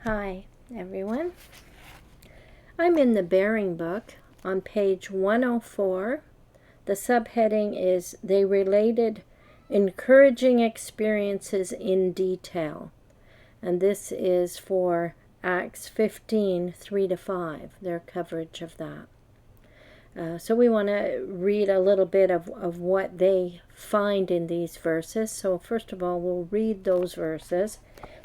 Hi, everyone. I'm in the Bearing book on page 104. The subheading is They Related Encouraging Experiences in Detail. And this is for Acts 15, 3-5, their coverage of that. So we want to read a little bit of what they find in these verses. So first of all, we'll read those verses.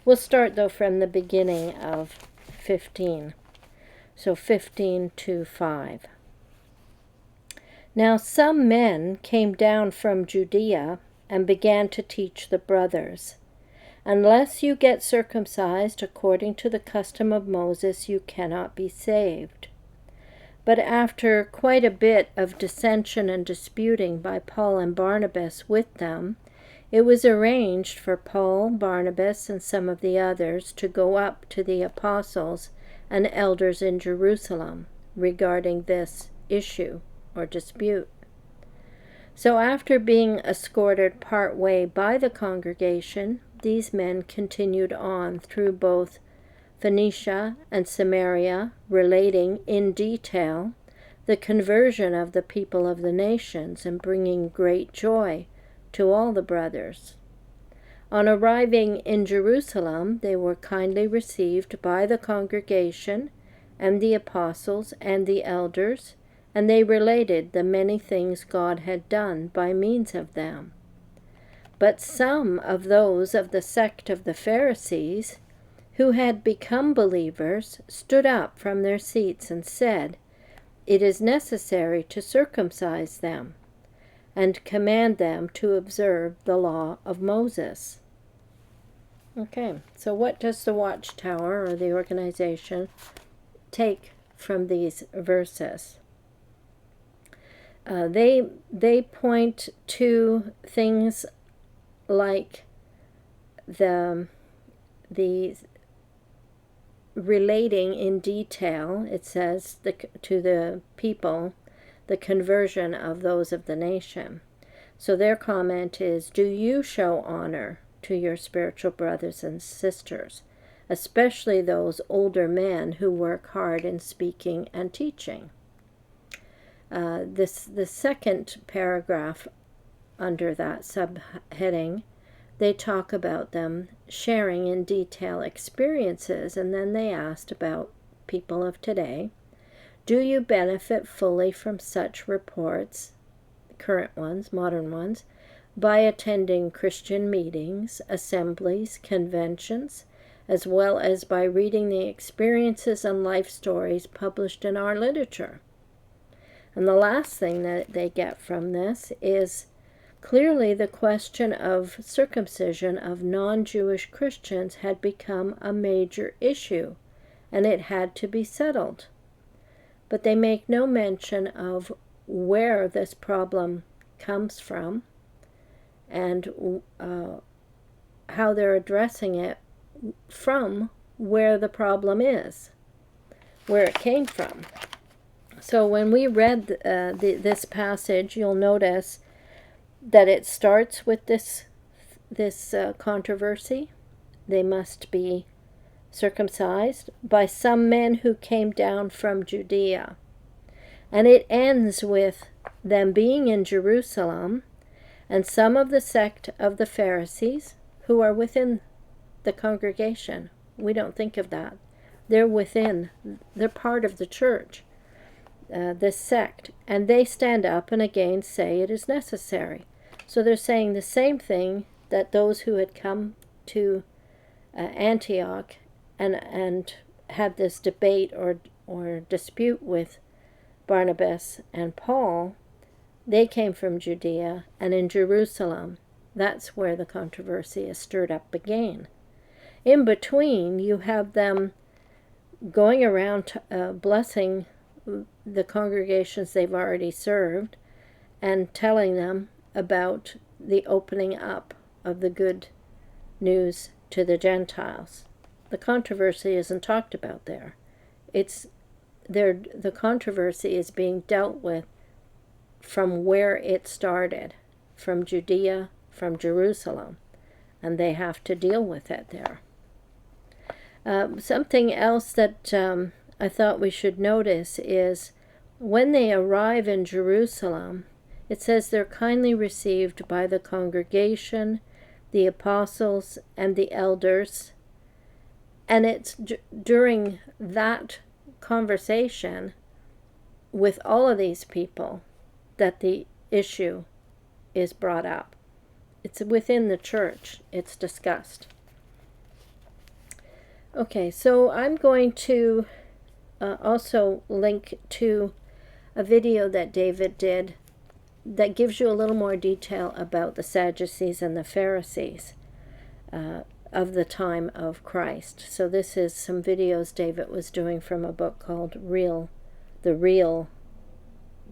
We'll start, though, from the beginning of 15. So 15-5. Now some men came down from Judea and began to teach the brothers, unless you get circumcised according to the custom of Moses, you cannot be saved. But after quite a bit of dissension and disputing by Paul and Barnabas with them, it was arranged for Paul, Barnabas, and some of the others to go up to the apostles and elders in Jerusalem regarding this issue or dispute. So after being escorted part way by the congregation, these men continued on through both Phoenicia and Samaria, relating in detail the conversion of the people of the nations and bringing great joy to all the brothers. On arriving in Jerusalem, they were kindly received by the congregation and the apostles and the elders, and they related the many things God had done by means of them. But some of those of the sect of the Pharisees, who had become believers, stood up from their seats and said, "It is necessary to circumcise them and command them to observe the law of Moses." Okay, so what does the Watchtower, or the organization, take from these verses? They point to things like the relating in detail, it says, to the people, the conversion of those of the nation. So their comment is, do you show honor to your spiritual brothers and sisters, especially those older men who work hard in speaking and teaching? The second paragraph under that subheading, they talk about them sharing in detail experiences, and then they asked about people of today. Do you benefit fully from such reports, current ones, modern ones, by attending Christian meetings, assemblies, conventions, as well as by reading the experiences and life stories published in our literature? And the last thing that they get from this is clearly the question of circumcision of non-Jewish Christians had become a major issue, and it had to be settled. But they make no mention of where this problem comes from and how they're addressing it from where the problem is, where it came from. So when we read this passage, you'll notice that it starts with this controversy. They must be circumcised by some men who came down from Judea. And it ends with them being in Jerusalem and some of the sect of the Pharisees who are within the congregation. We don't think of that. They're within. They're part of the church, this sect. And they stand up and again say it is necessary. So they're saying the same thing that those who had come to Antioch and had this debate or dispute with Barnabas and Paul, they came from Judea, and in Jerusalem, that's where the controversy is stirred up again. In between, you have them going around blessing the congregations they've already served and telling them about the opening up of the good news to the Gentiles. The controversy isn't talked about there. The controversy is being dealt with from where it started, from Judea, from Jerusalem, and they have to deal with it there. Something else that I thought we should notice is when they arrive in Jerusalem, it says they're kindly received by the congregation, the apostles, and the elders. And it's during that conversation with all of these people that the issue is brought up. It's within the church, it's discussed. Okay, so I'm going to also link to a video that David did that gives you a little more detail about the Sadducees and the Pharisees of the time of Christ. So this is some videos David was doing from a book called The Real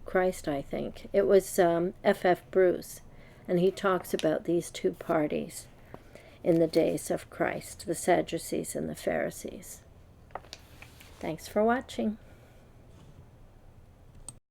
Christ, I think. It was F.F. Bruce, and he talks about these two parties in the days of Christ, the Sadducees and the Pharisees. Thanks for watching.